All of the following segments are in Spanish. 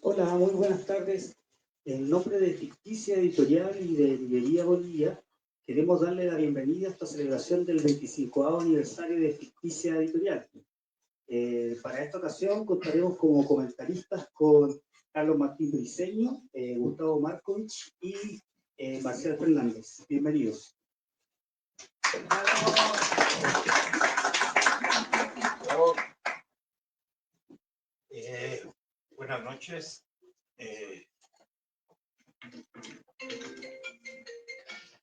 Hola, muy buenas tardes. En nombre de Ficticia Editorial y de Librería Bolivia, queremos darle la bienvenida a esta celebración del 25º aniversario de Ficticia Editorial. Para esta ocasión contaremos como comentaristas con Carlos Martín Briceño, Gustavo Markovich y Marcial Fernández. Bienvenidos. Buenas noches.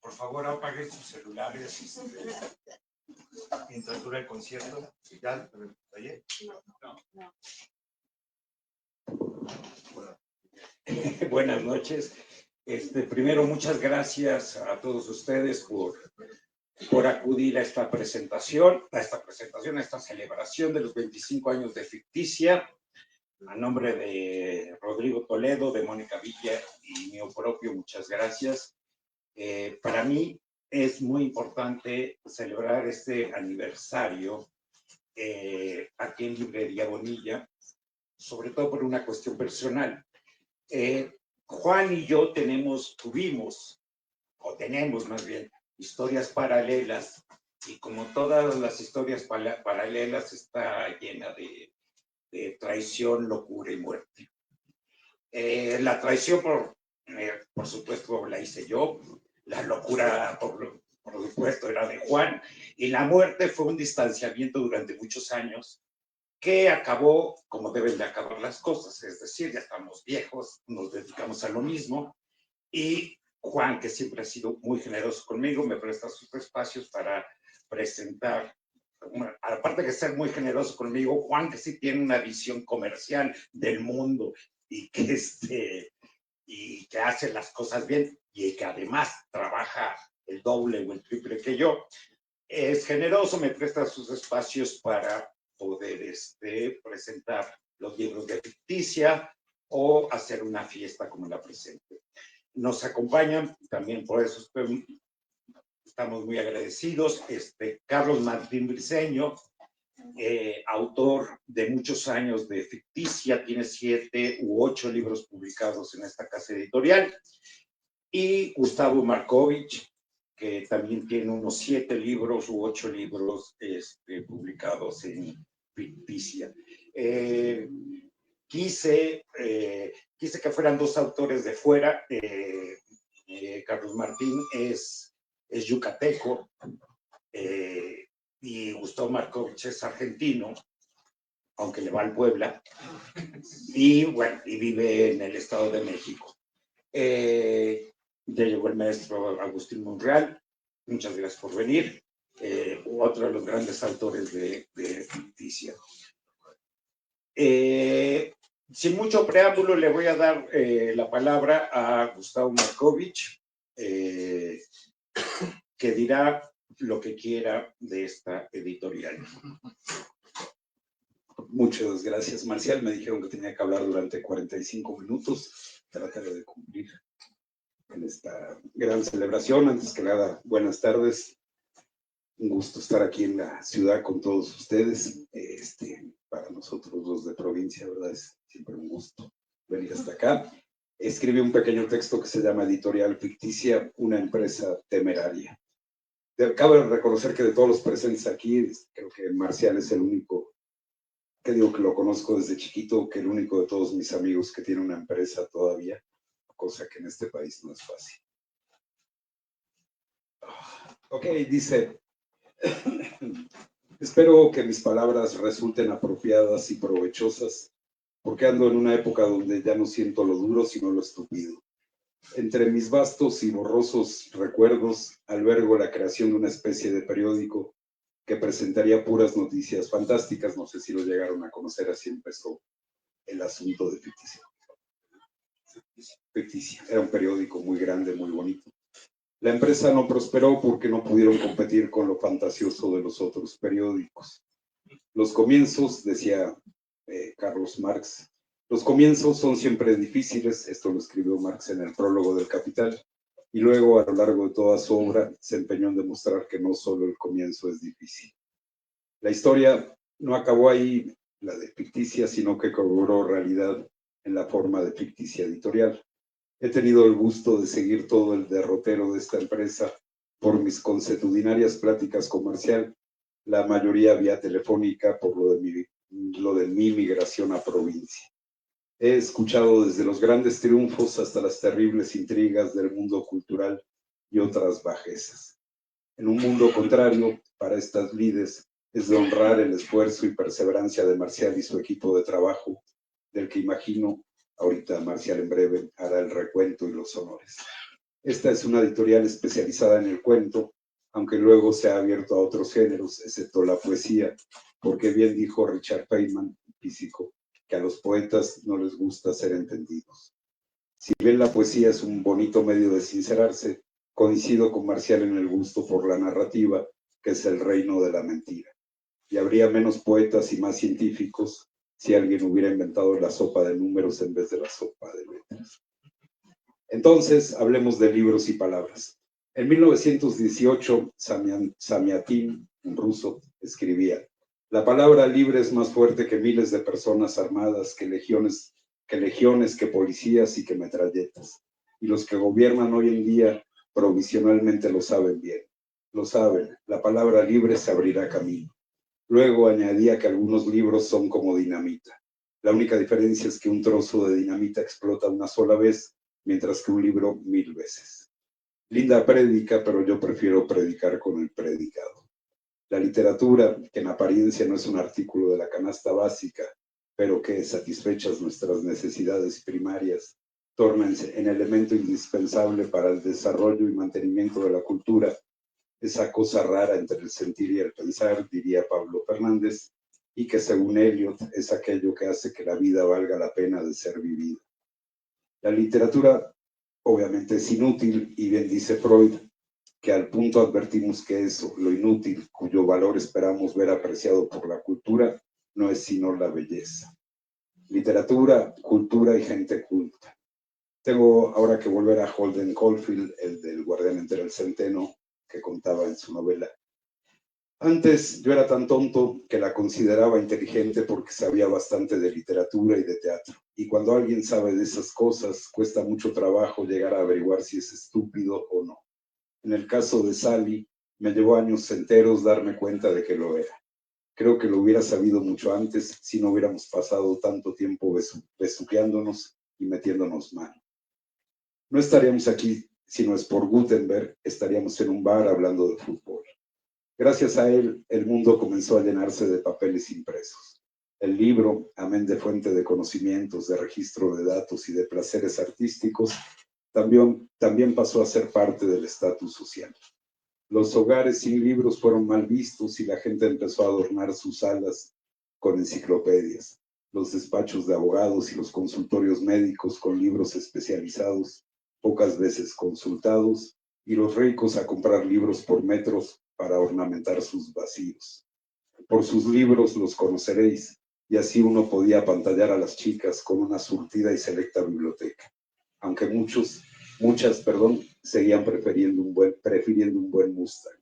Por favor, apaguen sus celulares mientras dura el concierto. ¿Ya? ¿Oye? No. Buenas noches. Primero, muchas gracias a todos ustedes por acudir a esta presentación, a esta celebración de los 25 años de Ficticia. A nombre de Rodrigo Toledo, de Mónica Villa y mío propio, muchas gracias. Para mí es muy importante celebrar este aniversario aquí en Librería Bonilla, sobre todo por una cuestión personal. Juan y yo tenemos más bien, historias paralelas, y como todas las historias paralelas está llena de traición, locura y muerte. La traición, por supuesto, la hice yo. La locura, por supuesto, era de Juan. Y la muerte fue un distanciamiento durante muchos años que acabó como deben de acabar las cosas. Es decir, ya estamos viejos, nos dedicamos a lo mismo. Y Juan, que siempre ha sido muy generoso conmigo, me presta sus espacios para presentar. Aparte de ser muy generoso conmigo, Juan, que sí tiene una visión comercial del mundo y que hace las cosas bien y que además trabaja el doble o el triple que yo, es generoso, me presta sus espacios para poder presentar los libros de Ficticia o hacer una fiesta como la presente. Nos acompañan, también por eso estamos muy agradecidos, Carlos Martín Briceño, autor de muchos años de Ficticia, tiene 7 u 8 libros publicados en esta casa editorial, y Gustavo Markovich, que también tiene unos 7 libros u 8 libros publicados en Ficticia. Quise que fueran 2 autores de fuera. Carlos Martín es yucateco, y Gustavo Markovich es argentino, aunque le va al Puebla, y bueno, y vive en el Estado de México. Ya llegó el maestro Agustín Monreal, muchas gracias por venir, otro de los grandes autores de Ficticia. Sin mucho preámbulo, le voy a dar la palabra a Gustavo Markovich, que dirá lo que quiera de esta editorial. Muchas gracias, Marcial. Me dijeron que tenía que hablar durante 45 minutos. Trataré de cumplir en esta gran celebración. Antes que nada, buenas tardes. Un gusto estar aquí en la ciudad con todos ustedes. Para nosotros los de provincia, ¿verdad? Es siempre un gusto venir hasta acá. Escribí un pequeño texto que se llama Editorial Ficticia, una empresa temeraria. Cabe reconocer que de todos los presentes aquí, creo que Marcial es el único que digo que lo conozco desde chiquito, que el único de todos mis amigos que tiene una empresa todavía, cosa que en este país no es fácil. Ok, dice, espero que mis palabras resulten apropiadas y provechosas, porque ando en una época donde ya no siento lo duro, sino lo estúpido. Entre mis vastos y borrosos recuerdos, albergo la creación de una especie de periódico que presentaría puras noticias fantásticas. No sé si lo llegaron a conocer, así empezó el asunto de Ficticia. Ficticia. Era un periódico muy grande, muy bonito. La empresa no prosperó porque no pudieron competir con lo fantasioso de los otros periódicos. Los comienzos, decía Carlos Marx, los comienzos son siempre difíciles. Esto lo escribió Marx en el prólogo del Capital. Y luego, a lo largo de toda su obra, se empeñó en demostrar que no solo el comienzo es difícil. La historia no acabó ahí, la de Ficticia, sino que cobró realidad en la forma de Ficticia Editorial. He tenido el gusto de seguir todo el derrotero de esta empresa por mis consuetudinarias pláticas con Marcial, la mayoría vía telefónica por lo de mi migración a provincia. He escuchado desde los grandes triunfos hasta las terribles intrigas del mundo cultural y otras bajezas. En un mundo contrario, para estas lides, es de honrar el esfuerzo y perseverancia de Marcial y su equipo de trabajo, del que imagino ahorita Marcial en breve hará el recuento y los honores. Esta es una editorial especializada en el cuento, aunque luego se ha abierto a otros géneros, excepto la poesía, porque bien dijo Richard Feynman, físico, que a los poetas no les gusta ser entendidos. Si bien la poesía es un bonito medio de sincerarse, coincido con Marcial en el gusto por la narrativa, que es el reino de la mentira. Y habría menos poetas y más científicos si alguien hubiera inventado la sopa de números en vez de la sopa de letras. Entonces, hablemos de libros y palabras. En 1918, Samiatin, un ruso, escribía: la palabra libre es más fuerte que miles de personas armadas, que legiones, que policías y que metralletas. Y los que gobiernan hoy en día provisionalmente lo saben bien. Lo saben, la palabra libre se abrirá camino. Luego añadía que algunos libros son como dinamita. La única diferencia es que un trozo de dinamita explota una sola vez, mientras que un libro 1000 veces. Linda prédica, pero yo prefiero predicar con el predicado. La literatura, que en apariencia no es un artículo de la canasta básica, pero que, satisfechas nuestras necesidades primarias, torna en elemento indispensable para el desarrollo y mantenimiento de la cultura, esa cosa rara entre el sentir y el pensar, diría Pablo Fernández, y que según Eliot es aquello que hace que la vida valga la pena de ser vivida. La literatura obviamente es inútil, y bien dice Freud, que al punto advertimos que eso, lo inútil, cuyo valor esperamos ver apreciado por la cultura, no es sino la belleza. Literatura, cultura y gente culta. Tengo ahora que volver a Holden Caulfield, el del Guardián entre el Centeno, que contaba en su novela. Antes yo era tan tonto que la consideraba inteligente porque sabía bastante de literatura y de teatro. Y cuando alguien sabe de esas cosas, cuesta mucho trabajo llegar a averiguar si es estúpido o no. En el caso de Sally, me llevó años enteros darme cuenta de que lo era. Creo que lo hubiera sabido mucho antes si no hubiéramos pasado tanto tiempo besuqueándonos y metiéndonos mano. No estaríamos aquí si no es por Gutenberg, estaríamos en un bar hablando de fútbol. Gracias a él, el mundo comenzó a llenarse de papeles impresos. El libro, amén de fuente de conocimientos, de registro de datos y de placeres artísticos, también pasó a ser parte del estatus social. Los hogares sin libros fueron mal vistos y la gente empezó a adornar sus salas con enciclopedias, los despachos de abogados y los consultorios médicos con libros especializados, pocas veces consultados, y los ricos a comprar libros por metros para ornamentar sus vacíos. Por sus libros los conoceréis, y así uno podía apantallar a las chicas con una surtida y selecta biblioteca, aunque muchas, seguían prefiriendo un buen Mustang.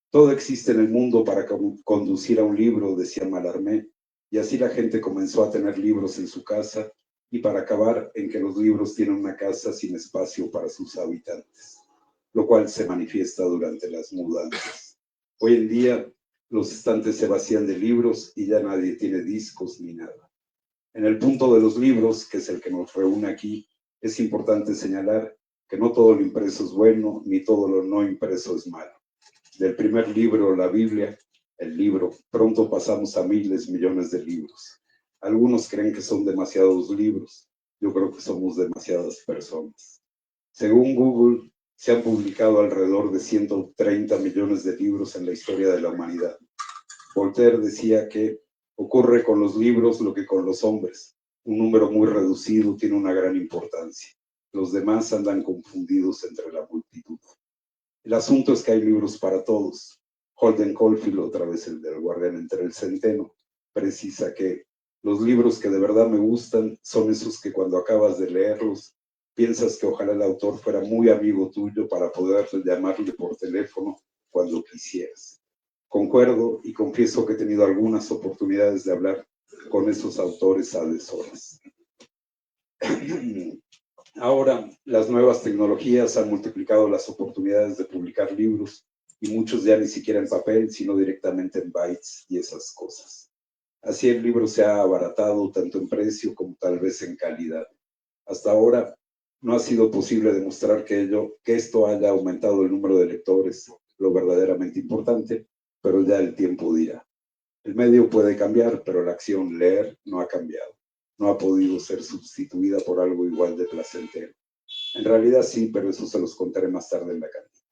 Todo existe en el mundo para conducir a un libro, decía Mallarmé, y así la gente comenzó a tener libros en su casa, y para acabar en que los libros tienen una casa sin espacio para sus habitantes, lo cual se manifiesta durante las mudanzas. Hoy en día, los estantes se vacían de libros y ya nadie tiene discos ni nada. En el punto de los libros, que es el que nos reúne aquí, es importante señalar que no todo lo impreso es bueno, ni todo lo no impreso es malo. Del primer libro, la Biblia, el libro, pronto pasamos a miles, millones de libros. Algunos creen que son demasiados libros. Yo creo que somos demasiadas personas. Según Google, se han publicado alrededor de 130 millones de libros en la historia de la humanidad. Voltaire decía que ocurre con los libros lo que con los hombres. Un número muy reducido tiene una gran importancia. Los demás andan confundidos entre la multitud. El asunto es que hay libros para todos. Holden Caulfield, otra vez el del Guardián entre el Centeno, precisa que los libros que de verdad me gustan son esos que cuando acabas de leerlos piensas que ojalá el autor fuera muy amigo tuyo para poder llamarle por teléfono cuando quisieras. Concuerdo y confieso que he tenido algunas oportunidades de hablar con esos autores a deshoras. Ahora, las nuevas tecnologías han multiplicado las oportunidades de publicar libros y muchos ya ni siquiera en papel, sino directamente en bytes y esas cosas. Así el libro se ha abaratado tanto en precio como tal vez en calidad. Hasta ahora no ha sido posible demostrar que esto haya aumentado el número de lectores, lo verdaderamente importante, pero ya el tiempo dirá. El medio puede cambiar, pero la acción leer no ha cambiado. No ha podido ser sustituida por algo igual de placentero. En realidad sí, pero eso se los contaré más tarde en la cantina.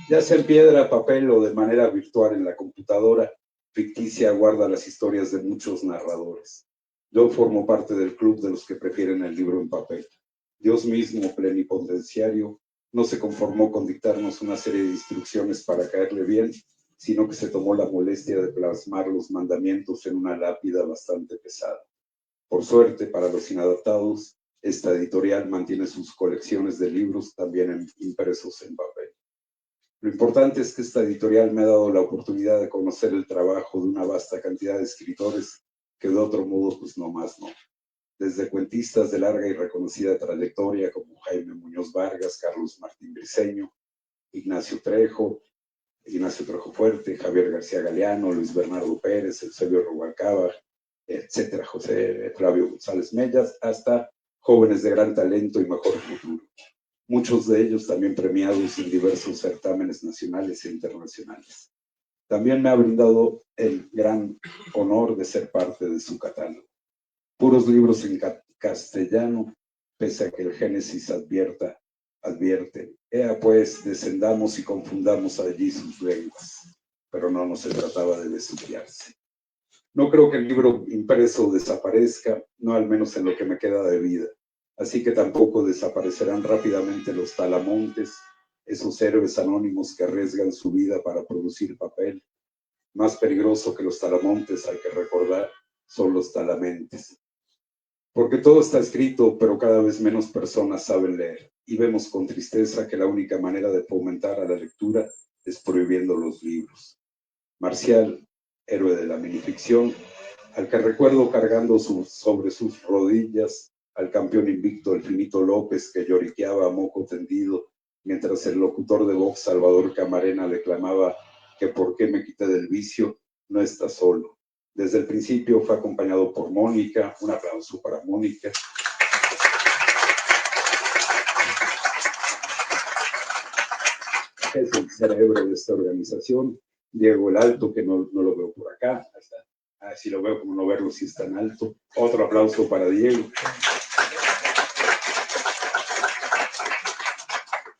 Ya sea en piedra, papel o de manera virtual en la computadora, Ficticia guarda las historias de muchos narradores. Yo formo parte del club de los que prefieren el libro en papel. Dios mismo, plenipotenciario, no se conformó con dictarnos una serie de instrucciones para caerle bien, sino que se tomó la molestia de plasmar los mandamientos en una lápida bastante pesada. Por suerte, para los inadaptados, esta editorial mantiene sus colecciones de libros también impresos en papel. Lo importante es que esta editorial me ha dado la oportunidad de conocer el trabajo de una vasta cantidad de escritores que de otro modo pues no más no. Desde cuentistas de larga y reconocida trayectoria como Jaime Muñoz Vargas, Carlos Martín Briceño, Ignacio Trejo Fuerte, Javier García Galeano, Luis Bernardo Pérez, Eusebio Rubalcaba, etcétera, José Flavio González Mellas, hasta jóvenes de gran talento y mejor futuro. Muchos de ellos también premiados en diversos certámenes nacionales e internacionales. También me ha brindado el gran honor de ser parte de su catálogo. Puros libros en castellano, pese a que el Génesis advierte, ea pues, descendamos y confundamos allí sus lenguas, pero no se trataba de besuquearse. No creo que el libro impreso desaparezca, no al menos en lo que me queda de vida, así que tampoco desaparecerán rápidamente los talamontes, esos héroes anónimos que arriesgan su vida para producir papel. Más peligroso que los talamontes, hay que recordar, son los talamentes. Porque todo está escrito, pero cada vez menos personas saben leer, y vemos con tristeza que la única manera de fomentar a la lectura es prohibiendo los libros. Marcial, héroe de la minificción, al que recuerdo cargando sobre sus rodillas al campeón invicto, el Finito López, que lloriqueaba a moco tendido, mientras el locutor de Vox, Salvador Camarena, declamaba que por qué me quité del vicio, no está solo. Desde el principio fue acompañado por Mónica, un aplauso para Mónica. Es el cerebro de esta organización. Diego el Alto, que no lo veo por acá. Si lo veo, como no verlo si es tan alto. Otro aplauso para Diego.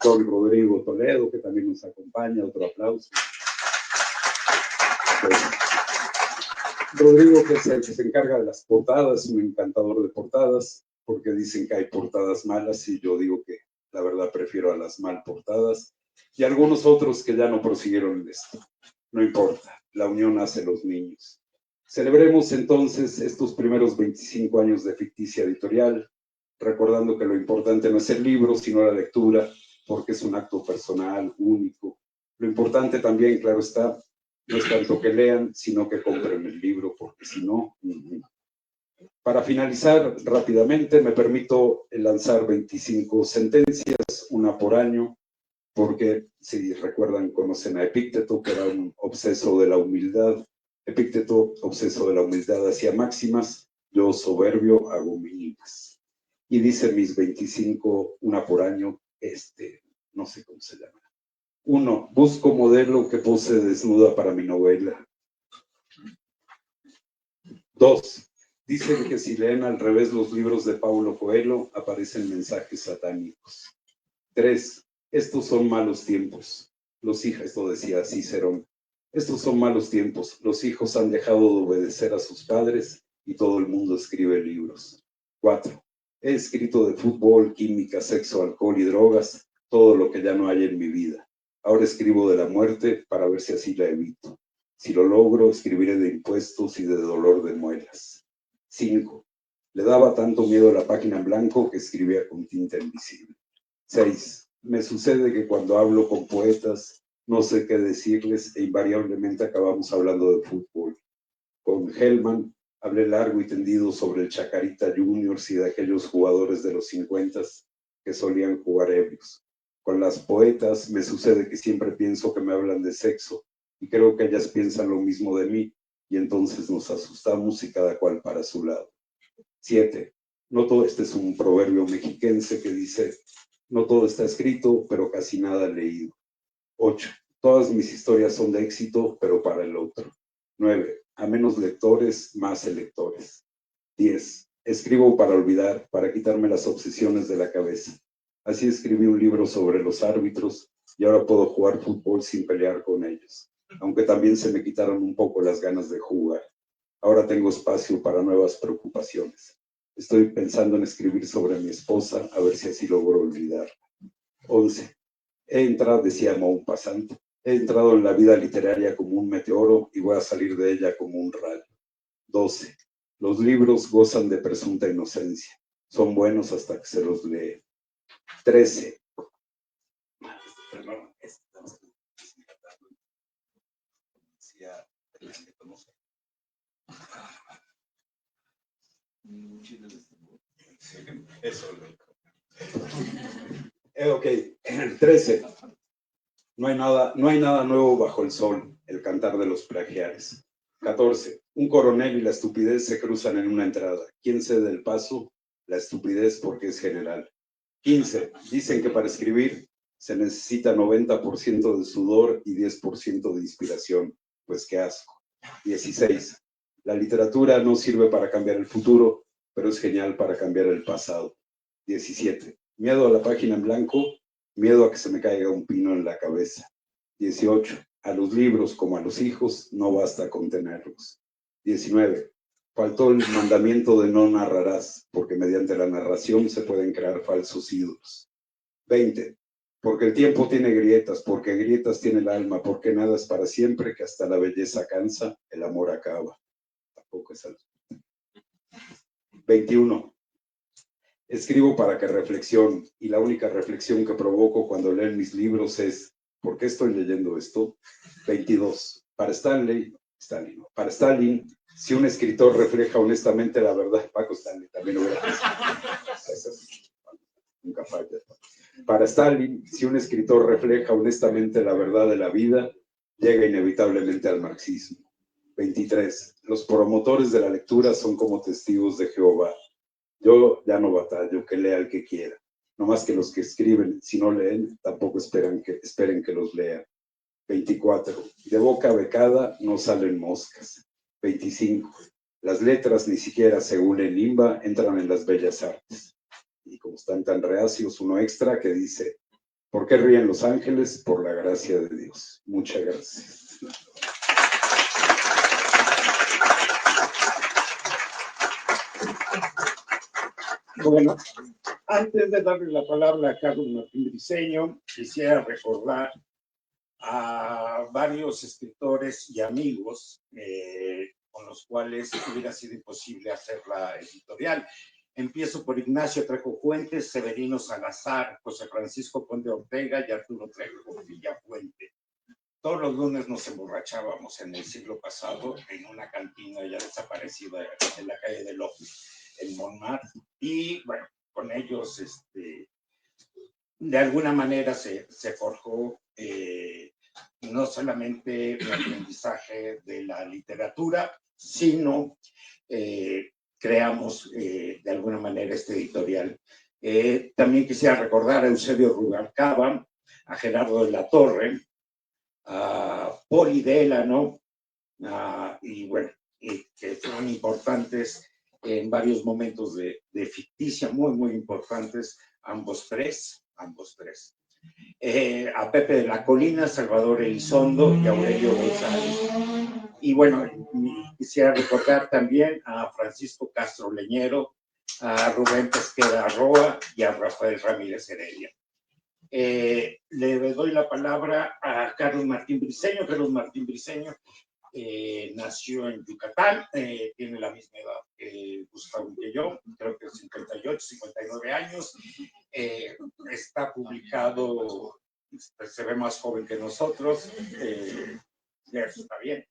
Don Rodrigo Toledo, que también nos acompaña. Otro aplauso. Rodrigo, que es el que se encarga de las portadas, un encantador de portadas, porque dicen que hay portadas malas y yo digo que la verdad prefiero a las mal portadas, y algunos otros que ya no prosiguieron en esto. No importa, la unión hace los niños. Celebremos entonces estos primeros 25 años de Ficticia Editorial, recordando que lo importante no es el libro, sino la lectura, porque es un acto personal, único. Lo importante también, claro está, no es tanto que lean, sino que compren el libro, porque si no... Para finalizar rápidamente, me permito lanzar 25 sentencias, una por año, porque si recuerdan, conocen a Epícteto, que era un obseso de la humildad. Epícteto, obseso de la humildad, hacía máximas, yo soberbio hago mínimas. Y dice mis 25, una por año, no sé cómo se llama. 1. Busco modelo que pose desnuda para mi novela. 2. Dicen que si leen al revés los libros de Paulo Coelho, aparecen mensajes satánicos. 3. Estos son malos tiempos. Los hijos, esto decía Cicerón, estos son malos tiempos. Los hijos han dejado de obedecer a sus padres y todo el mundo escribe libros. 4. He escrito de fútbol, química, sexo, alcohol y drogas, todo lo que ya no hay en mi vida. Ahora escribo de la muerte para ver si así la evito. Si lo logro, escribiré de impuestos y de dolor de muelas. 5. Le daba tanto miedo a la página en blanco que escribía con tinta invisible. 6. Me sucede que cuando hablo con poetas no sé qué decirles e invariablemente acabamos hablando de fútbol. Con Hellman Hablé largo y tendido sobre el Chacarita Juniors y de aquellos jugadores de los 50 que solían jugar ebrios. Con las poetas me sucede que siempre pienso que me hablan de sexo y creo que ellas piensan lo mismo de mí y entonces nos asustamos y cada cual para su lado. 7. No todo este es un proverbio mexiquense que dice, no todo está escrito, pero casi nada leído. 8. Todas mis historias son de éxito, pero para el otro. 9. A menos lectores, más electores. 10. Escribo para olvidar, para quitarme las obsesiones de la cabeza. Así escribí un libro sobre los árbitros y ahora puedo jugar fútbol sin pelear con ellos, aunque también se me quitaron un poco las ganas de jugar. Ahora tengo espacio para nuevas preocupaciones. Estoy pensando en escribir sobre mi esposa, a ver si así logro olvidarla. 11. Decía Maupassant, he entrado en la vida literaria como un meteoro y voy a salir de ella como un rayo. 12. Los libros gozan de presunta inocencia. Son buenos hasta que se los lee. 13. Perdón, eso ok, 13. No hay nada nuevo bajo el sol, el cantar de los plagiares. 14. Un coronel y la estupidez se cruzan en una entrada. ¿Quién cede el paso? La estupidez porque es general. 15. Dicen que para escribir se necesita 90% de sudor y 10% de inspiración. Pues qué asco. 16. La literatura no sirve para cambiar el futuro, pero es genial para cambiar el pasado. 17. Miedo a la página en blanco, miedo a que se me caiga un pino en la cabeza. 18. A los libros como a los hijos no basta con tenerlos. 19. Faltó el mandamiento de no narrarás, porque mediante la narración se pueden crear falsos ídolos. 20. Porque el tiempo tiene grietas, porque grietas tiene el alma, porque nada es para siempre, que hasta la belleza cansa, el amor acaba. Tampoco es algo. 21. Escribo para que reflexione, y la única reflexión que provoco cuando leen mis libros es, ¿por qué estoy leyendo esto? 22. Para Stalin, si un escritor refleja honestamente la verdad, Paco Stanley también lo hubiera pensado. Nunca falla. Para Stalin, si un escritor refleja honestamente la verdad de la vida, llega inevitablemente al marxismo. 23. Los promotores de la lectura son como testigos de Jehová. Yo ya no batallo, que lea el que quiera. No más que los que escriben, si no leen, tampoco esperen que los lean. 24. De boca becada no salen moscas. 25. Las letras ni siquiera según el limba entran en las bellas artes. Y como están tan reacios, uno extra que dice, ¿por qué ríen los ángeles? Por la gracia de Dios. Muchas gracias. Bueno, antes de darle la palabra a Carlos Martín Briceño, quisiera recordar a varios escritores y amigos con los cuales hubiera sido imposible hacer la editorial. Empiezo por Ignacio Trejo Fuentes, Severino Salazar, José Francisco Conde Ortega y Arturo Trejo Villafuente. Todos los lunes nos emborrachábamos en el siglo pasado en una cantina ya desaparecida en la calle de López, en Montmartre, y bueno, con ellos de alguna manera se forjó no solamente el aprendizaje de la literatura, sino creamos de alguna manera este editorial. También quisiera recordar a Eusebio Rubalcaba, a Gerardo de la Torre, a Poli Délano, y bueno, que fueron importantes en varios momentos de ficticia, muy importantes, ambos tres. A Pepe de la Colina, Salvador Elizondo y Aurelio González. Y bueno, quisiera recordar también a Francisco Castro Leñero, a Rubén Pesquera Roa y a Rafael Ramírez Heredia. Le doy la palabra a Carlos Martín Briceño. Carlos Martín Briceño nació en Yucatán, tiene la misma edad que Gustavo y que yo, creo que 58, 59 años. Está publicado, se ve más joven que nosotros, ya está bien.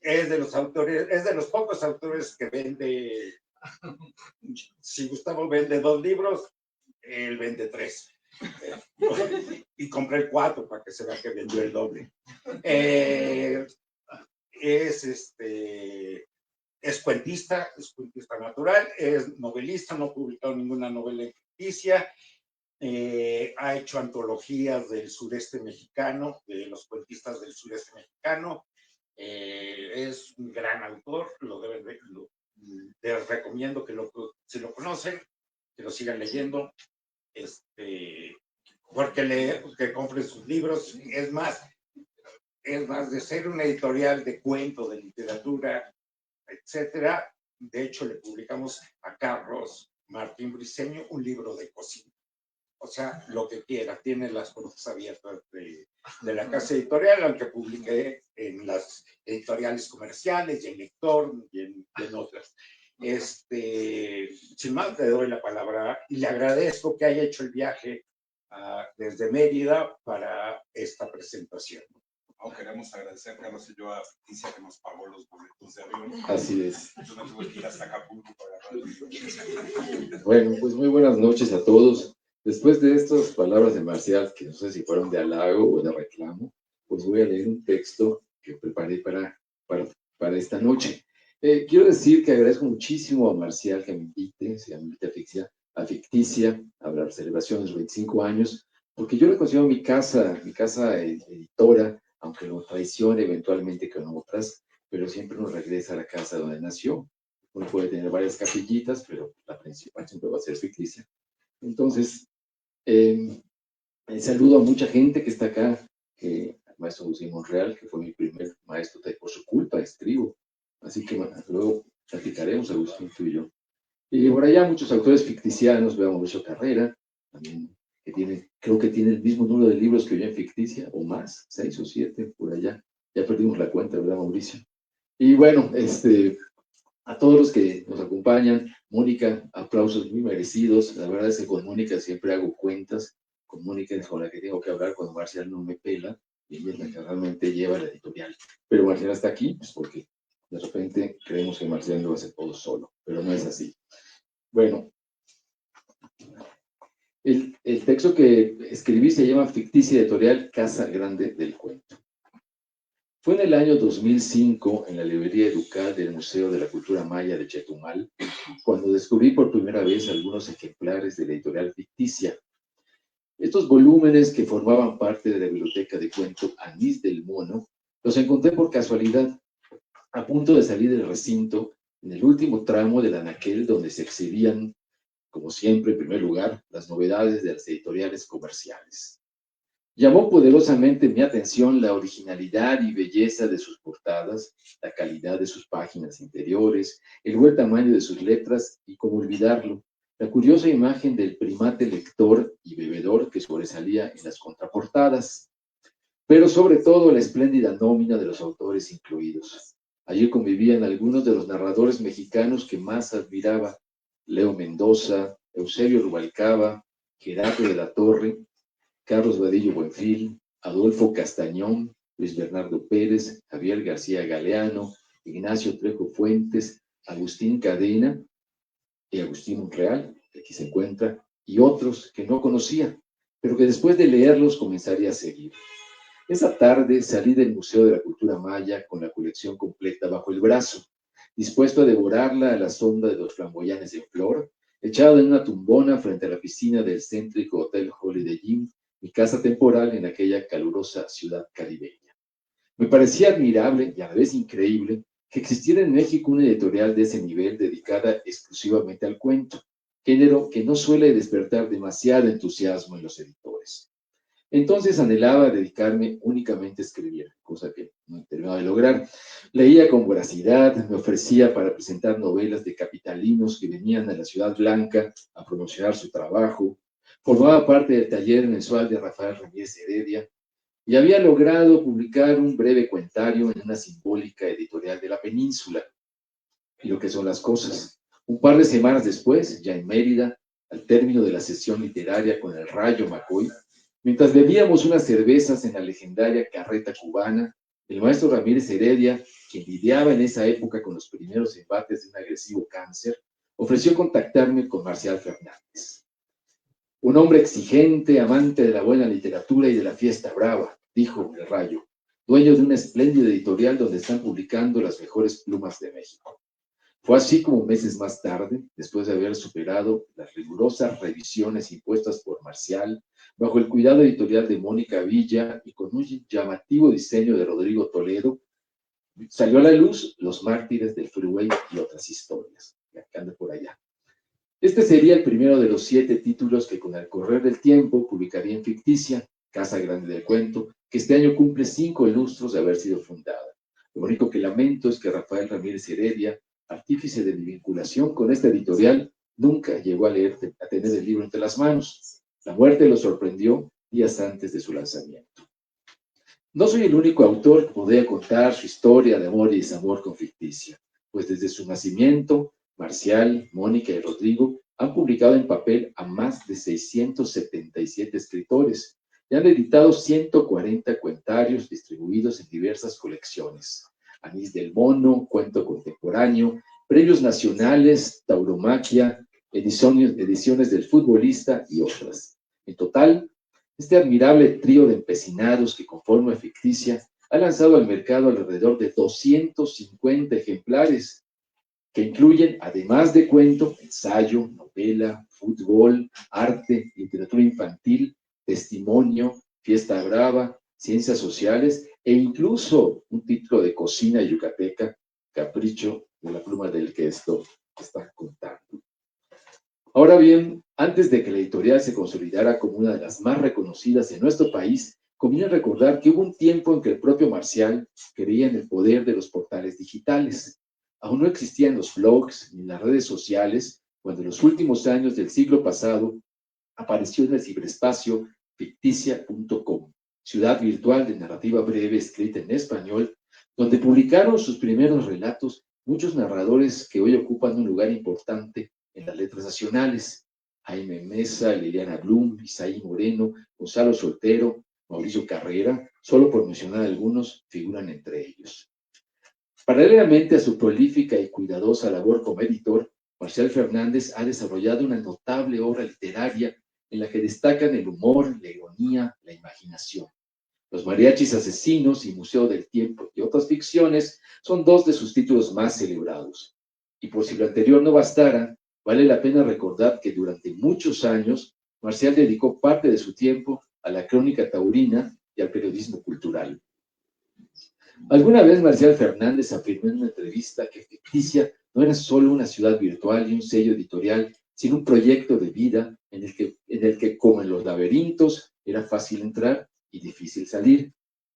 es de los autores, es de los pocos autores que vende, si Gustavo vende 2 libros, él vende 3. Y compré 4 para que se vea que vendió el doble. Es cuentista natural, es novelista, no ha publicado ninguna novela ficticia, ha hecho antologías del sureste mexicano, de los cuentistas del sureste mexicano, es un gran autor, les recomiendo que si lo conocen, que lo sigan leyendo, que compren sus libros. Es más, de ser una editorial de cuento, de literatura, etcétera. De hecho, le publicamos a Carlos Martín Briceño un libro de cocina. O sea, lo que quiera, tiene las puertas abiertas de la casa editorial, aunque publique en las editoriales comerciales y en Lector y en otras. Sin más, le doy la palabra y le agradezco que haya hecho el viaje desde Mérida para esta presentación. Queremos agradecer, Carlos y yo, a Ficticia que nos pagó los boletos de avión. Así es. Yo me tuve que ir hasta Acapulco para agarrar. Bueno, pues muy buenas noches a todos. Después de estas palabras de Marcial, que no sé si fueron de halago o de reclamo, pues voy a leer un texto que preparé para esta noche. Quiero decir que agradezco muchísimo a Marcial que me invite, a Ficticia, a la celebración de los 25 años, porque yo le considero mi casa editora, aunque lo traicione eventualmente con otras, pero siempre nos regresa a la casa donde nació. Uno puede tener varias capillitas, pero la principal siempre va a ser Ficticia. Entonces, saludo a mucha gente que está acá, que al maestro Agustín Monreal, que fue mi primer maestro, por su culpa, escribo. Así que bueno, luego platicaremos, Agustín, tú y yo. Y por allá muchos autores ficticianos, veo a Mauricio Carrera, también, creo que tiene el mismo número de libros que yo en ficticia, o más, 6 o 7, por allá. Ya perdimos la cuenta, ¿verdad, Mauricio? Y bueno, a todos los que nos acompañan, Mónica, aplausos muy merecidos. La verdad es que con Mónica siempre hago cuentas. Con Mónica es con la que tengo que hablar cuando Marcial no me pela, y ella es la que realmente lleva la editorial. Pero Marcial está aquí, pues porque de repente creemos que Marcial lo hace todo solo, pero no es así. Bueno, el texto que escribí se llama Ficticia Editorial Casa Grande del Cuento. Fue en el año 2005, en la librería Educal del Museo de la Cultura Maya de Chetumal, cuando descubrí por primera vez algunos ejemplares de la editorial Ficticia. Estos volúmenes que formaban parte de la biblioteca de cuento Anís del Mono, los encontré por casualidad, a punto de salir del recinto, en el último tramo del anaquel donde se exhibían, como siempre, en primer lugar, las novedades de las editoriales comerciales. Llamó poderosamente mi atención la originalidad y belleza de sus portadas, la calidad de sus páginas interiores, el buen tamaño de sus letras y, cómo olvidarlo, la curiosa imagen del primate lector y bebedor que sobresalía en las contraportadas, pero sobre todo la espléndida nómina de los autores incluidos. Allí convivían algunos de los narradores mexicanos que más admiraba: Leo Mendoza, Eusebio Rubalcaba, Gerardo de la Torre, Carlos Vadillo Buenfil, Adolfo Castañón, Luis Bernardo Pérez, Javier García Galeano, Ignacio Trejo Fuentes, Agustín Cadena y Agustín Monreal, que aquí se encuentra, y otros que no conocía, pero que después de leerlos comenzaría a seguir. Esa tarde salí del Museo de la Cultura Maya con la colección completa bajo el brazo, dispuesto a devorarla a la sombra de los flamboyanes en flor, echado en una tumbona frente a la piscina del céntrico Hotel Holiday Inn, mi casa temporal en aquella calurosa ciudad caribeña. Me parecía admirable y a la vez increíble que existiera en México una editorial de ese nivel dedicada exclusivamente al cuento, género que no suele despertar demasiado entusiasmo en los editores. Entonces anhelaba dedicarme únicamente a escribir, cosa que no terminaba de lograr. Leía con voracidad, me ofrecía para presentar novelas de capitalinos que venían a la Ciudad Blanca a promocionar su trabajo, formaba parte del taller mensual de Rafael Ramírez Heredia y había logrado publicar un breve cuentario en una simbólica editorial de la península. Y lo que son las cosas. Un par de semanas después, ya en Mérida, al término de la sesión literaria con el Rayo McCoy, mientras bebíamos unas cervezas en la legendaria carreta cubana, El maestro Ramírez Heredia, quien lidiaba en esa época con los primeros embates de un agresivo cáncer, ofreció contactarme con Marcial Fernández. Un hombre exigente, amante de la buena literatura y de la fiesta brava, dijo El Rayo, dueño de una espléndida editorial donde están publicando las mejores plumas de México. Fue así como meses más tarde, después de haber superado las rigurosas revisiones impuestas por Marcial, bajo el cuidado editorial de Mónica Villa y con un llamativo diseño de Rodrigo Toledo, salió a la luz Los Mártires del Freeway y otras historias, que anda por allá. Este sería el primero de los 7 títulos que con el correr del tiempo publicaría en Ficticia, Casa Grande del Cuento, que este año cumple 5 lustros de haber sido fundada. Lo único que lamento es que Rafael Ramírez Heredia, artífice de mi vinculación con esta editorial, nunca llegó a tener el libro entre las manos. La muerte lo sorprendió días antes de su lanzamiento. No soy el único autor que podría contar su historia de amor y desamor con Ficticia, pues desde su nacimiento, Marcial, Mónica y Rodrigo han publicado en papel a más de 677 escritores y han editado 140 cuentarios distribuidos en diversas colecciones. Anís del Mono, Cuento Contemporáneo, Premios Nacionales, Tauromaquia, ediciones del Futbolista y otras. En total, este admirable trío de empecinados que conforma Ficticia ha lanzado al mercado alrededor de 250 ejemplares, que incluyen, además de cuento, ensayo, novela, fútbol, arte, literatura infantil, testimonio, fiesta brava, ciencias sociales e incluso un título de cocina yucateca, capricho de la pluma del que esto está contando. Ahora bien, antes de que la editorial se consolidara como una de las más reconocidas en nuestro país, conviene recordar que hubo un tiempo en que el propio Marcial creía en el poder de los portales digitales. Aún no existían los blogs ni las redes sociales cuando en los últimos años del siglo pasado apareció en el ciberespacio ficticia.com, ciudad virtual de narrativa breve escrita en español, donde publicaron sus primeros relatos muchos narradores que hoy ocupan un lugar importante en las letras nacionales: Jaime Mesa, Liliana Blum, Isaí Moreno, Gonzalo Soltero, Mauricio Carrera, solo por mencionar algunos, figuran entre ellos. Paralelamente a su prolífica y cuidadosa labor como editor, Marcial Fernández ha desarrollado una notable obra literaria en la que destacan el humor, la ironía, la imaginación. Los mariachis asesinos y Museo del Tiempo y otras ficciones son 2 de sus títulos más celebrados. Y por si lo anterior no bastara, vale la pena recordar que durante muchos años Marcial dedicó parte de su tiempo a la crónica taurina y al periodismo cultural. Alguna vez Marcial Fernández afirmó en una entrevista que Ficticia no era solo una ciudad virtual y un sello editorial, sino un proyecto de vida en el que como en los laberintos, era fácil entrar y difícil salir.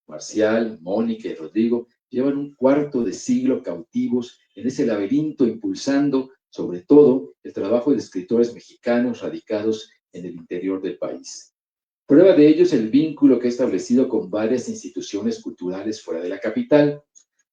Marcial, Mónica y Rodrigo llevan un cuarto de siglo cautivos en ese laberinto, impulsando, sobre todo, el trabajo de escritores mexicanos radicados en el interior del país. Prueba de ello es el vínculo que ha establecido con varias instituciones culturales fuera de la capital.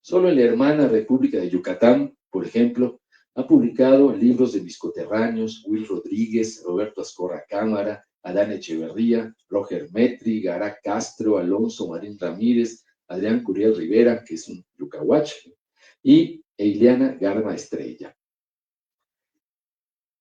Solo en la hermana República de Yucatán, por ejemplo, ha publicado libros de mis coterráneos Will Rodríguez, Roberto Azcorra Cámara, Adán Echeverría, Roger Metri, Gara Castro, Alonso Marín Ramírez, Adrián Curiel Rivera, que es un yucahuach, y Eiliana Garma Estrella.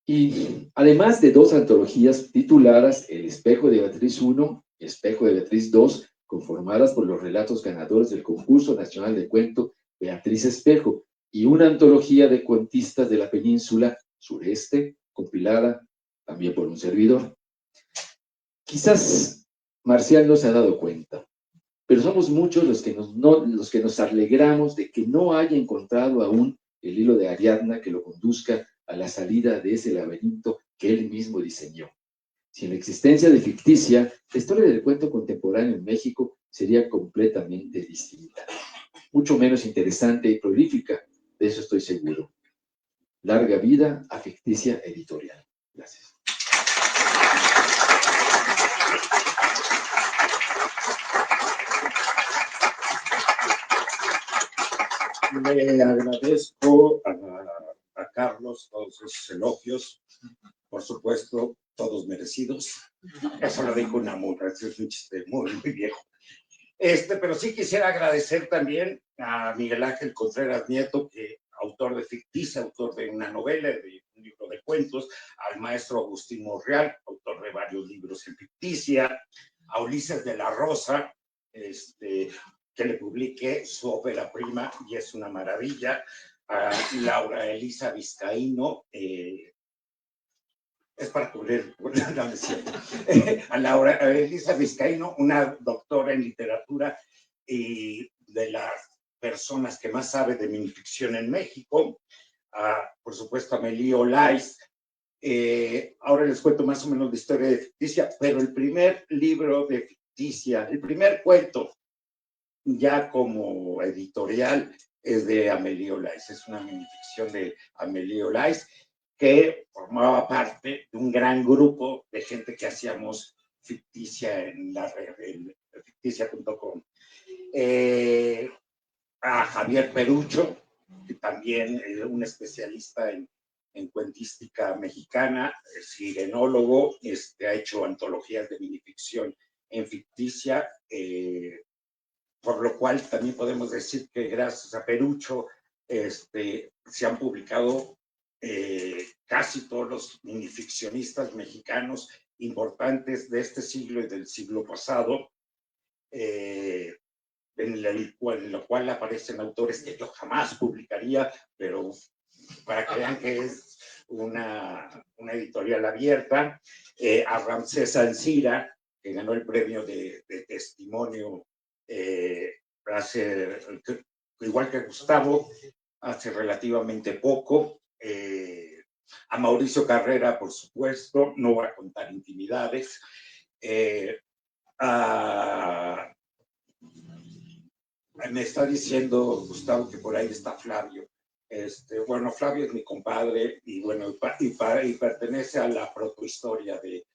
Y además de 2 antologías tituladas El Espejo de Beatriz I y Espejo de Beatriz II, conformadas por los relatos ganadores del Concurso Nacional de Cuento Beatriz Espejo, y una antología de cuentistas de la península sureste, compilada también por un servidor. Quizás Marcial no se ha dado cuenta, pero somos muchos los que nos alegramos de que no haya encontrado aún el hilo de Ariadna que lo conduzca a la salida de ese laberinto que él mismo diseñó. Sin la existencia de Ficticia, la historia del cuento contemporáneo en México sería completamente distinta, mucho menos interesante y prolífica, de eso estoy seguro. Larga vida a Ficticia Editorial. Gracias. Le agradezco a Carlos todos esos elogios, por supuesto, todos merecidos. Eso lo dijo una murra, ese es un chiste muy, muy viejo. Pero sí quisiera agradecer también a Miguel Ángel Contreras Nieto, que autor de Ficticia, autor de una novela, de un libro de cuentos, al maestro Agustín Monreal, autor de varios libros en Ficticia, a Ulises de la Rosa, que le publiqué su ópera prima y es una maravilla, a Laura Elisa Vizcaíno, es para cubrir, no es cierto, a Laura Elisa Vizcaíno, una doctora en literatura y de las personas que más sabe de minificción en México, por supuesto a Amélie Olais. Ahora les cuento más o menos la historia de Ficticia, pero el primer libro de Ficticia, el primer cuento ya como editorial es de Amélie Olais, es una minificción de Amélie Olais que formaba parte de un gran grupo de gente que hacíamos Ficticia en la red, en ficticia.com. A Javier Perucho, que también es un especialista en cuentística mexicana, sirenólogo, ha hecho antologías de minificción en Ficticia, por lo cual también podemos decir que gracias a Perucho se han publicado casi todos los minificcionistas mexicanos importantes de este siglo y del siglo pasado, en lo cual aparecen autores que yo jamás publicaría, pero para que vean que es una editorial abierta, a Ramsés Alcira, que ganó el premio de testimonio igual que Gustavo, hace relativamente poco, a Mauricio Carrera, por supuesto, no voy a contar intimidades, me está diciendo Gustavo que por ahí está Flavio. Bueno, Flavio es mi compadre y bueno, y pertenece a la protohistoria de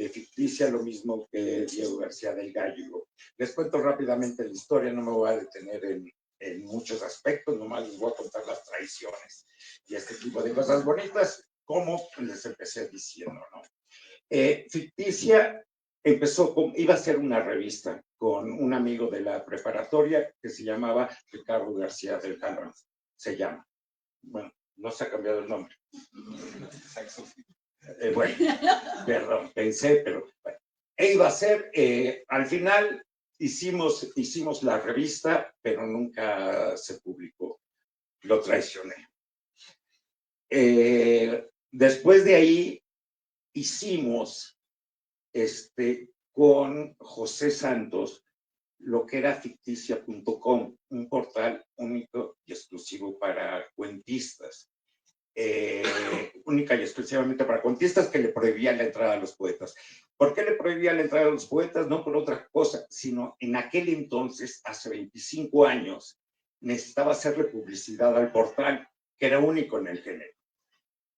Ficticia, lo mismo que Diego García del Gallo. Les cuento rápidamente la historia, no me voy a detener en muchos aspectos, nomás les voy a contar las traiciones y este tipo de cosas bonitas, como les empecé diciendo, ¿no? Ficticia iba a ser una revista con un amigo de la preparatoria que se llamaba Ricardo García del Calón, se llama. Bueno, no se ha cambiado el nombre. Bueno, perdón, pensé, pero bueno. Iba a ser, al final hicimos la revista, pero nunca se publicó. Lo traicioné. Después de ahí hicimos con José Santos lo que era ficticia.com, un portal único y exclusivo para cuentistas. Única y exclusivamente para cuentistas, que le prohibía la entrada a los poetas. ¿Por qué le prohibía la entrada a los poetas? No por otra cosa, sino en aquel entonces, hace 25 años, necesitaba hacerle publicidad al portal, que era único en el género.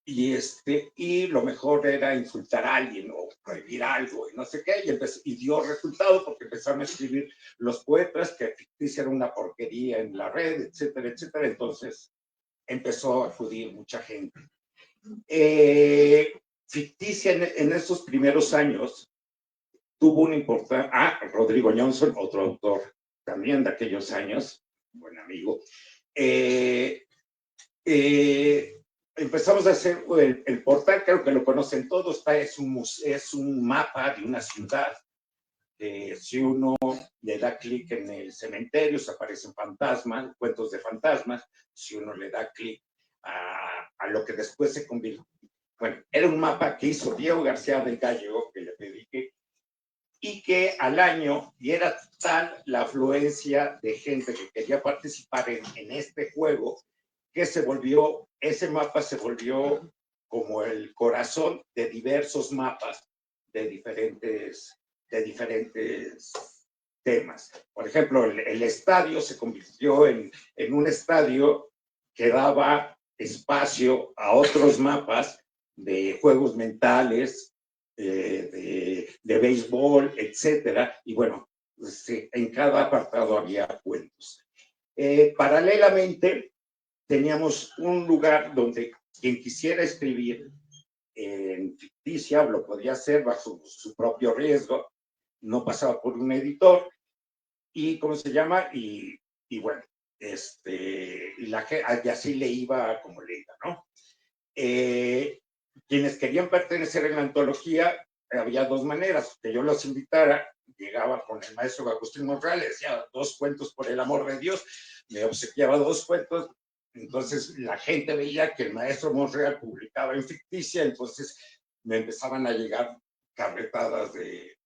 Y lo mejor era insultar a alguien o prohibir algo y no sé qué, y dio resultado porque empezaron a escribir los poetas que Ficticia era una porquería en la red, etcétera, etcétera. Entonces empezó a acudir mucha gente. Ficticia en esos primeros años tuvo un importante... Rodrigo Johnson, otro autor también de aquellos años, buen amigo. Empezamos a hacer el portal, creo que lo conocen todos, es un mapa de una ciudad. Si uno le da clic en el cementerio, se aparecen fantasmas, cuentos de fantasmas. Si uno le da clic a lo que después se convirtió. Bueno, era un mapa que hizo Diego García del Gallo, que le pedí y que al año, y era tal la afluencia de gente que quería participar en este juego, que ese mapa se volvió como el corazón de diversos mapas de diferentes temas. Por ejemplo, el estadio se convirtió en un estadio que daba espacio a otros mapas de juegos mentales, de béisbol, etcétera. Y bueno, en cada apartado había cuentos. Paralelamente, teníamos un lugar donde quien quisiera escribir en Ficticia lo podía hacer bajo su propio riesgo, no pasaba por un editor, y ¿cómo se llama? Y bueno, y así le iba como le iba, ¿no? Quienes querían pertenecer en la antología, había dos maneras, que yo los invitara, llegaba con el maestro Agustín Monreal, le decía 2 cuentos por el amor de Dios, me obsequiaba 2 cuentos, entonces la gente veía que el maestro Monreal publicaba en ficticia, entonces me empezaban a llegar carretadas de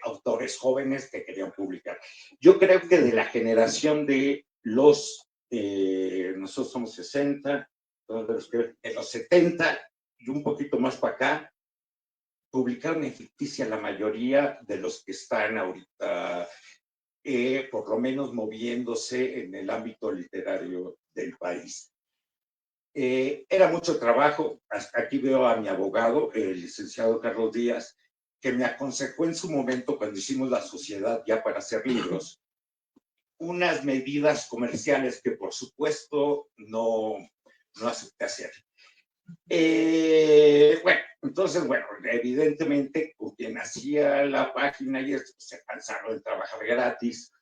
autores jóvenes que querían publicar. Yo creo que de la generación de nosotros somos 60, en los 70 y un poquito más para acá, publicaron en ficticia la mayoría de los que están ahorita, por lo menos moviéndose en el ámbito literario del país. Era mucho trabajo. Aquí veo a mi abogado, el licenciado Carlos Díaz, que me aconsejó en su momento, cuando hicimos la sociedad ya para hacer libros, unas medidas comerciales que por supuesto no acepté hacer. Bueno, entonces, bueno, evidentemente con quien hacía la página y se cansaron de trabajar gratis.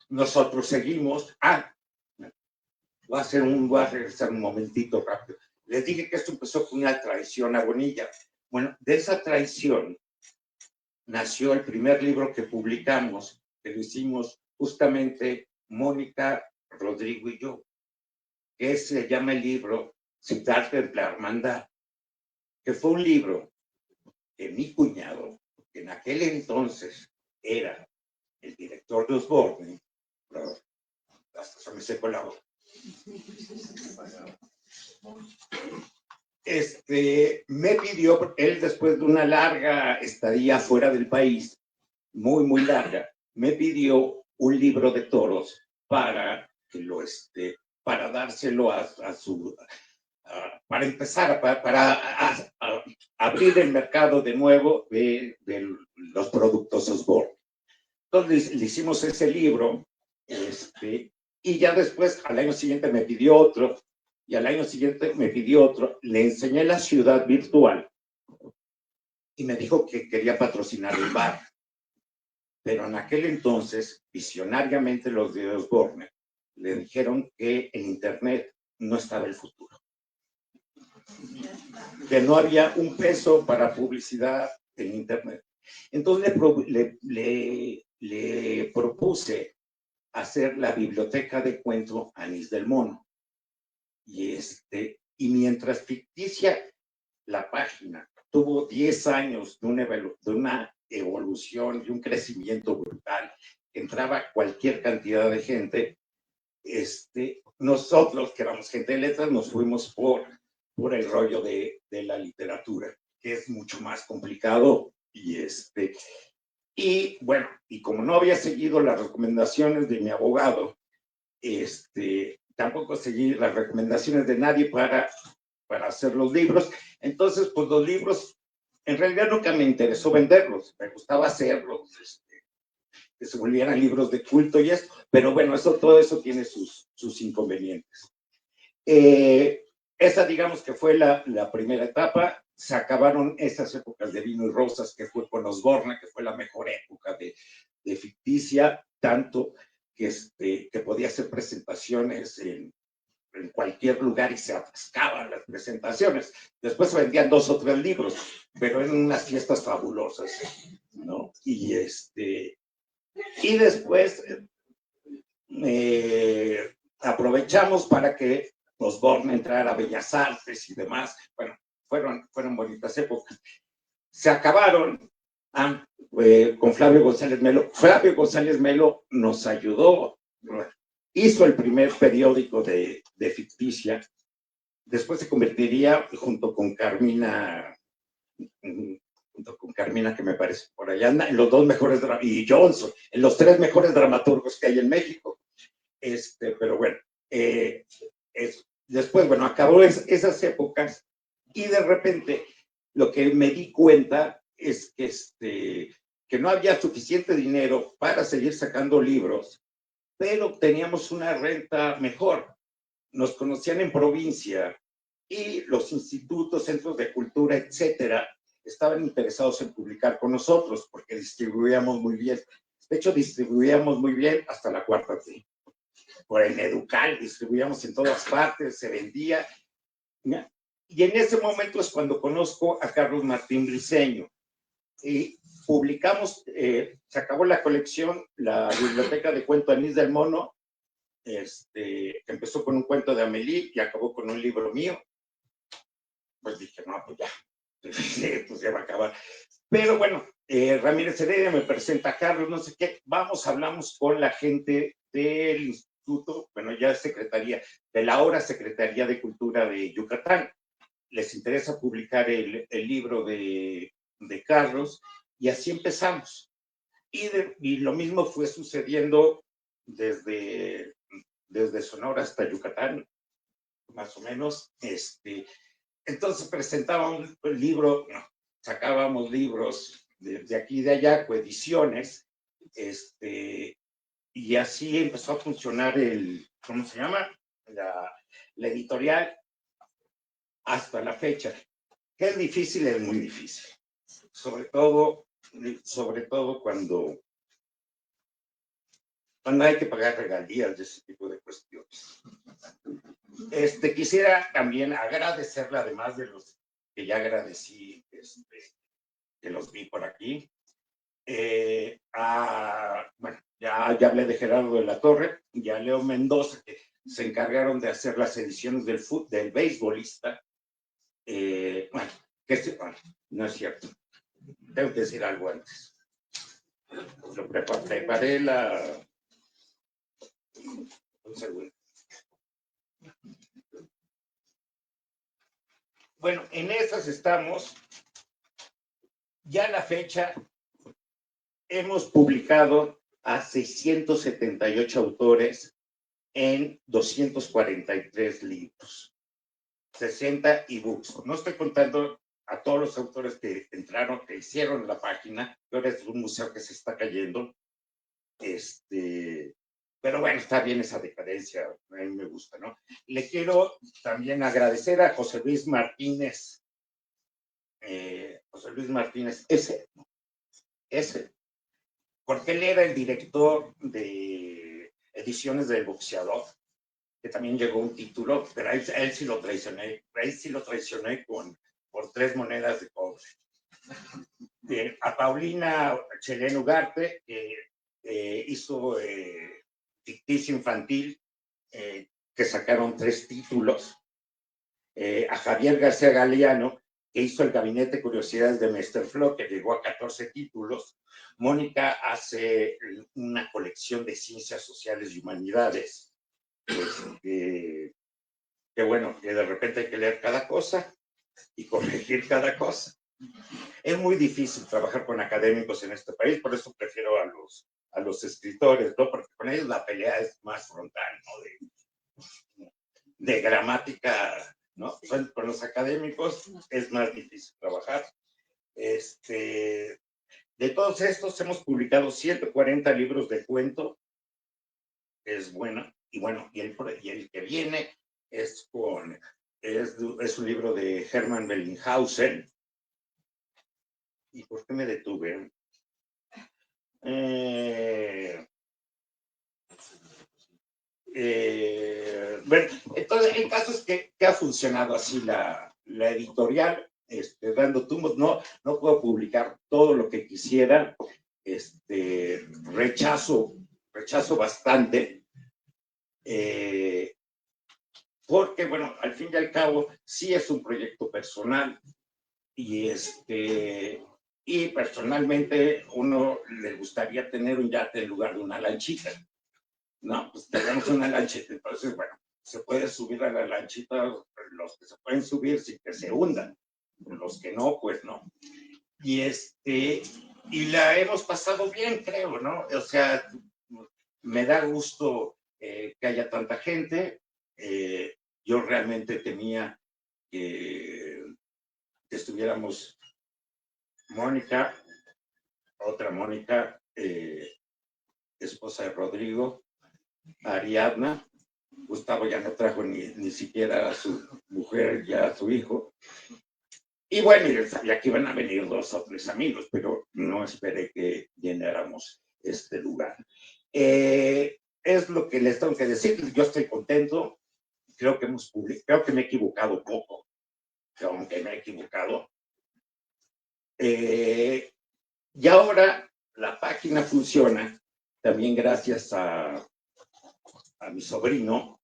Nosotros seguimos. Voy a regresar un momentito rápido. Les dije que esto empezó con una traición a Bonilla. Bueno, de esa traición nació el primer libro que publicamos, que lo hicimos justamente Mónica, Rodrigo y yo, que se llama el libro Siddhartha en la Hermandad, que fue un libro que mi cuñado, que en aquel entonces era el director de Osborne, hasta se me secó la boca, me pidió, él después de una larga estadía fuera del país, muy, muy larga, me pidió un libro de toros para para dárselo para empezar, para abrir el mercado de nuevo de los productos Osborne. Entonces le hicimos ese libro, y ya después al año siguiente me pidió otro, y al año siguiente me pidió otro. Le enseñé la ciudad virtual y me dijo que quería patrocinar el bar. Pero en aquel entonces, visionariamente, los de Osborne le dijeron que en Internet no estaba el futuro, que no había un peso para publicidad en Internet. Entonces le propuse hacer la biblioteca de cuento Anís del Mono. Y mientras ficticia la página tuvo 10 años de una evolución y un crecimiento brutal, entraba cualquier cantidad de gente, nosotros, que éramos gente de letras, nos fuimos por el rollo de la literatura, que es mucho más complicado. Y bueno, y como no había seguido las recomendaciones de mi abogado, tampoco seguí las recomendaciones de nadie para hacer los libros. Entonces, pues los libros, en realidad nunca me interesó venderlos, me gustaba hacerlos, que se volvieran libros de culto y esto, pero bueno, todo eso tiene sus inconvenientes. Esa, digamos que fue la primera etapa. Se acabaron esas épocas de vino y rosas, que fue con Osborne, que fue la mejor época de ficticia, tanto que podía hacer presentaciones en cualquier lugar y se atascaban las presentaciones. Después se vendían 2 o 3 libros, pero eran unas fiestas fabulosas, ¿no? Y después aprovechamos para que Osborne entrara a Bellas Artes y demás. Bueno, fueron bonitas épocas. Se acabaron con Flavio González Melo. Flavio González Melo nos ayudó, hizo el primer periódico de ficticia. Después se convertiría junto con Carmina, que me parece por allá anda, en los 2 mejores, y Johnson, en los 3 mejores dramaturgos que hay en México. Pero bueno, después, bueno, acabó esas épocas, y de repente lo que me di cuenta es que no había suficiente dinero para seguir sacando libros, pero teníamos una renta mejor. Nos conocían en provincia y los institutos, centros de cultura, etcétera, estaban interesados en publicar con nosotros porque distribuíamos muy bien. De hecho, distribuíamos muy bien hasta la cuarta T. Por el Educal, distribuíamos en todas partes, se vendía. Y en ese momento es cuando conozco a Carlos Martín Briceño. Y publicamos, se acabó la colección, la biblioteca de cuento Anís del Mono, que empezó con un cuento de Amélie y acabó con un libro mío. Pues dije, no, pues ya, pues ya va a acabar. Pero bueno, Ramírez Heredia me presenta a Carlos, no sé qué, hablamos con la gente del instituto, bueno, ya secretaría, de la ahora Secretaría de Cultura de Yucatán. Les interesa publicar el libro de Carlos, y así empezamos. Y lo mismo fue sucediendo desde Sonora hasta Yucatán, más o menos. Entonces presentábamos el libro, sacábamos libros de aquí y de allá, coediciones, y así empezó a funcionar ¿cómo se llama? La editorial hasta la fecha. Que es difícil, es muy difícil. Sobre todo cuando hay que pagar regalías de ese tipo de cuestiones. Quisiera también agradecerle, además de los que ya agradecí, que los vi por aquí. Bueno, ya hablé de Gerardo de la Torre y a Leo Mendoza, que se encargaron de hacer las ediciones del beisbolista. Bueno, no es cierto. Tengo que decir algo antes. Lo preparé un segundo. Bueno, en esas estamos. Ya a la fecha hemos publicado a 678 autores en 243 libros, 60 ebooks. No estoy contando a todos los autores que entraron, que hicieron la página, que ahora es un museo que se está cayendo. Pero bueno, está bien esa decadencia, a mí me gusta, ¿no? Le quiero también agradecer a José Luis Martínez. José Luis Martínez, ese, porque él era el director de Ediciones del Boxeador, que también llegó un título, pero a él sí lo traicioné, por 3 monedas de cobre. A Paulina Chelén Ugarte, que hizo Ficticio Infantil, que sacaron 3 títulos. A Javier García Galeano, que hizo el Gabinete de Curiosidades de Mr. Flo, que llegó a 14 títulos. Mónica hace una colección de ciencias sociales y humanidades. Que bueno, que de repente hay que leer cada cosa y corregir cada cosa. Es muy difícil trabajar con académicos en este país, por eso prefiero a los escritores, ¿no? Porque con ellos la pelea es más frontal, ¿no? De gramática, ¿no? Con los académicos es más difícil trabajar. De todos estos hemos publicado 140 libros de cuento. Es bueno. Y bueno, y el que viene es un libro de Hermann Bellinghausen. ¿Y por qué me detuve? Bueno, entonces el caso es que ha funcionado así la editorial, dando tumbos. No puedo publicar todo lo que quisiera. Rechazo bastante. Porque, bueno, al fin y al cabo, sí es un proyecto personal y personalmente uno le gustaría tener un yate en lugar de una lanchita. No, pues tenemos una lanchita, entonces, bueno, se puede subir a la lanchita los que se pueden subir sin que se hundan, los que no, pues no. Y la hemos pasado bien, creo, ¿no? O sea, me da gusto que haya tanta gente. Yo realmente temía que estuviéramos Mónica, otra Mónica, esposa de Rodrigo, Ariadna. Gustavo ya no trajo ni siquiera a su mujer, ya a su hijo. Y bueno, yo sabía que iban a venir 2 o 3 amigos, pero no esperé que llenáramos este lugar. Es lo que les tengo que decir. Yo estoy contento. Creo que creo que me he equivocado poco, aunque me he equivocado. Y ahora la página funciona también gracias a mi sobrino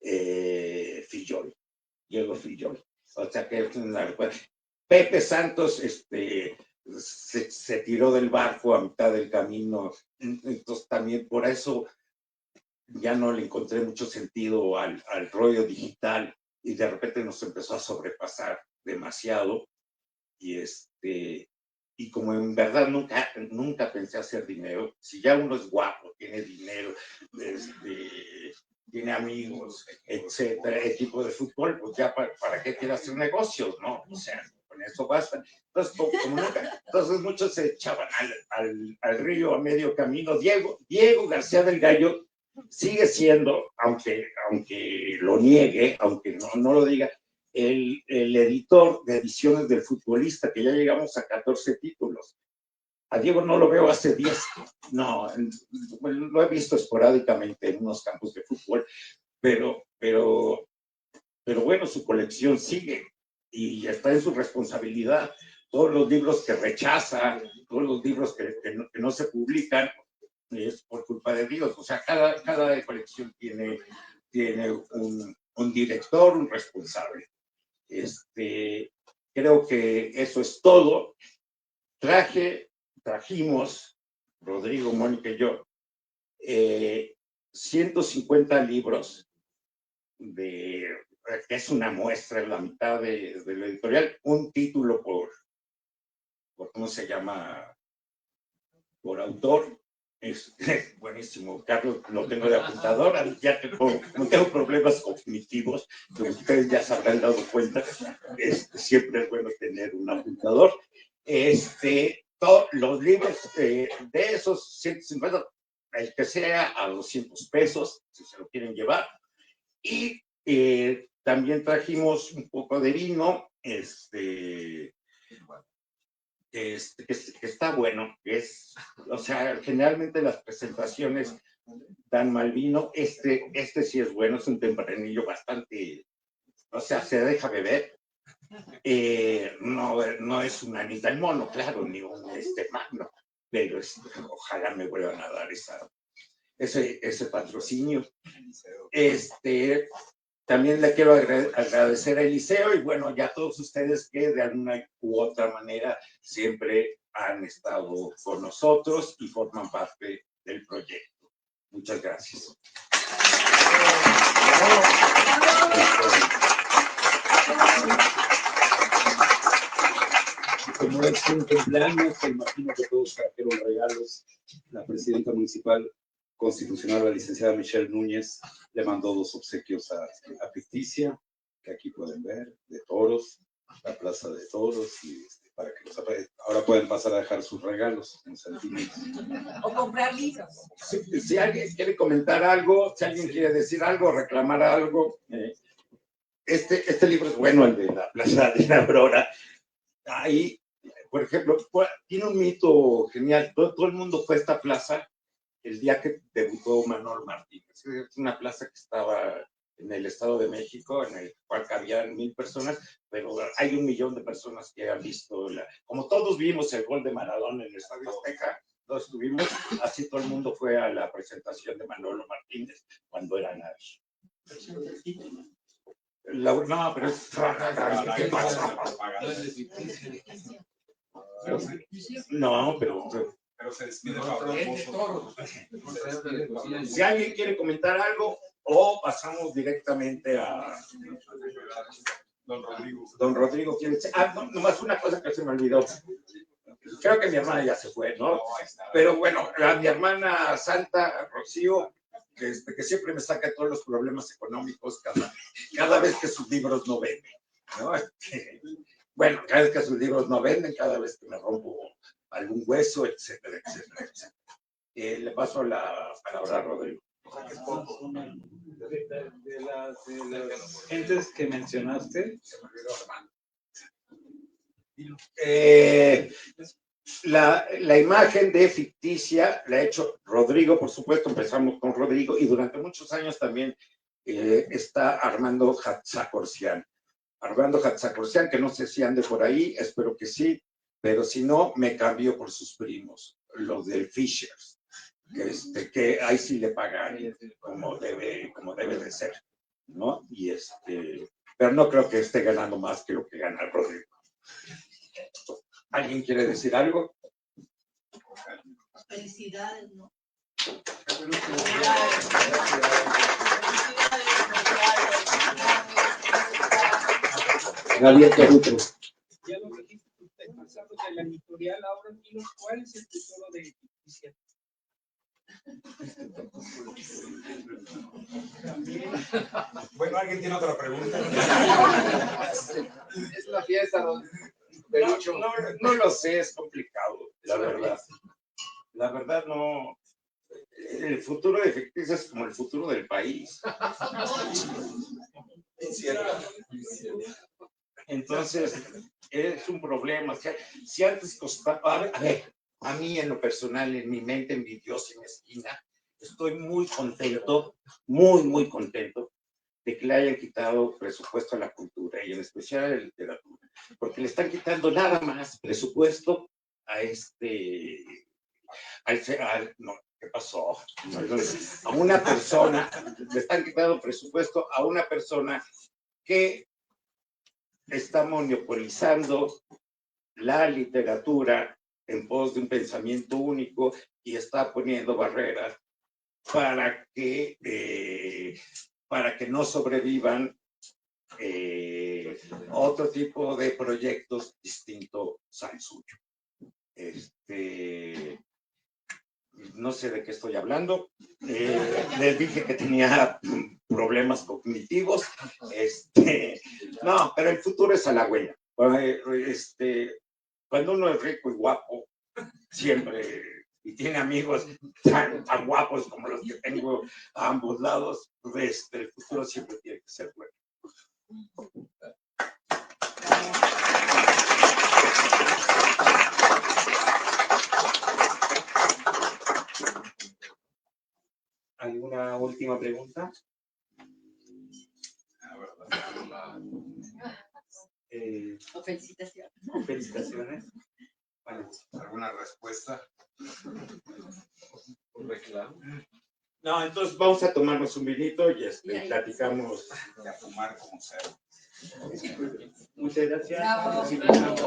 Fillol, Diego Fillol. O sea que Pepe Santos se tiró del barco a mitad del camino, entonces también por eso ya no le encontré mucho sentido al rollo digital y de repente nos empezó a sobrepasar demasiado y como en verdad nunca pensé hacer dinero, si ya uno es guapo, tiene dinero, tiene amigos, etcétera, equipo de fútbol, pues ya para qué quiere hacer negocios, ¿no? O sea, con eso basta. Entonces, como nunca, entonces muchos se echaban al río a medio camino. Diego García del Gallo sigue siendo, aunque lo niegue, aunque no lo diga, el editor de ediciones del Futbolista, que ya llegamos a 14 títulos. A Diego no lo veo hace 10, no, lo he visto esporádicamente en unos campos de fútbol, pero bueno, su colección sigue y está en su responsabilidad. Todos los libros que rechaza, todos los libros que no se publican, es por culpa de Dios. O sea, cada colección tiene un director, un responsable. Creo que eso es todo. Trajimos, Rodrigo, Mónica y yo, 150 libros, que es una muestra, la mitad de la editorial, un título por ¿cómo se llama? Por autor. Es buenísimo, Carlos, lo tengo de apuntador, ya como tengo problemas cognitivos, que ustedes ya se habrán dado cuenta, siempre es bueno tener un apuntador. Todos los libros de esos 150, el que sea a 200 pesos, si se lo quieren llevar, y también trajimos un poco de vino, que está bueno, o sea, generalmente las presentaciones dan mal vino, este sí es bueno, es un tempranillo bastante, o sea, se deja beber, no es un Anita el Mono, claro, ni un Magno, pero ojalá me vuelvan a dar ese patrocinio. También le quiero agradecer a Eliseo y bueno, ya todos ustedes que de alguna u otra manera siempre han estado con nosotros y forman parte del proyecto. Muchas gracias. Como es un cumpleaños, me imagino que todos trajeron regalos. La presidenta municipal constitucional, la licenciada Michelle Núñez, le mandó 2 obsequios a Ficticia, que aquí pueden ver, de toros, la plaza de toros, y para que los ahora pueden pasar a dejar sus regalos en sentimientos. O comprar libros. Si alguien quiere comentar algo, si alguien quiere decir algo, reclamar algo, este libro es bueno, el de la Plaza de la Aurora. Ahí, por ejemplo, tiene un mito genial. Todo el mundo fue a esta plaza el día que debutó Manolo Martínez. Es una plaza que estaba en el Estado de México, en el cual cabían 1000 personas, pero hay 1 millón de personas que han visto, como todos vimos el gol de Maradona en el Estadio Azteca, todos estuvimos, así todo el mundo fue a la presentación de Manolo Martínez cuando era nadie. No, pero es... ¿Qué pasa? No, pero se despide. Si alguien quiere comentar algo, o pasamos directamente a Don Rodrigo. ¿Quiere decir? Nomás una cosa que se me olvidó. Creo que mi hermana ya se fue, ¿no? Pero bueno, a mi hermana Santa, Rocío, que siempre me saca todos los problemas económicos cada vez que sus libros no venden, ¿no? Bueno, cada vez que sus libros no venden, cada vez que me rompo algún hueso, etcétera, etcétera, etcétera. Le paso la palabra a Rodrigo. De las gentes que mencionaste, La imagen de ficticia la ha hecho Rodrigo, por supuesto, empezamos con Rodrigo, y durante muchos años también está Armando Hatzacorcián. Armando Hatzacorcián, que no sé si ande por ahí, espero que sí, pero si no, me cambio por sus primos, los del Fishers, que ahí sí le pagan como debe de ser, ¿no? Pero no creo que esté ganando más que lo que gana Rodrigo. ¿Alguien quiere decir algo? Felicidades, ¿no? Gabriel Caruto. Ya lo dijiste, pasando de la editorial ahora, ¿cuál es el futuro de ficticia? Bueno, ¿alguien tiene otra pregunta? Es la fiesta, ¿no? No lo sé, es complicado, la verdad. La verdad no. El futuro de ficticia es como el futuro del país. Entonces, es un problema. Si antes costaba, a ver, a mí en lo personal, en mi mente envidiosa y mezquina, estoy muy contento, muy contento de que le hayan quitado presupuesto a la cultura y en especial a la literatura, porque le están quitando nada más presupuesto a no, ¿qué pasó? A una persona, le están quitando presupuesto a una persona que está monopolizando la literatura en pos de un pensamiento único y está poniendo barreras para que no sobrevivan otro tipo de proyectos distintos al suyo. No sé de qué estoy hablando. Les dije que tenía problemas cognitivos. No, pero el futuro es halagüeño. Cuando uno es rico y guapo, siempre, y tiene amigos tan guapos como los que tengo a ambos lados, pues el futuro siempre tiene que ser bueno. ¿Alguna última pregunta? O felicitaciones. Felicitaciones. Bueno, ¿Alguna respuesta? Un reclamo. No, entonces vamos a tomarnos un vinito y platicamos. Y a fumar como sea. muchas gracias. Bravo. Felicitamos.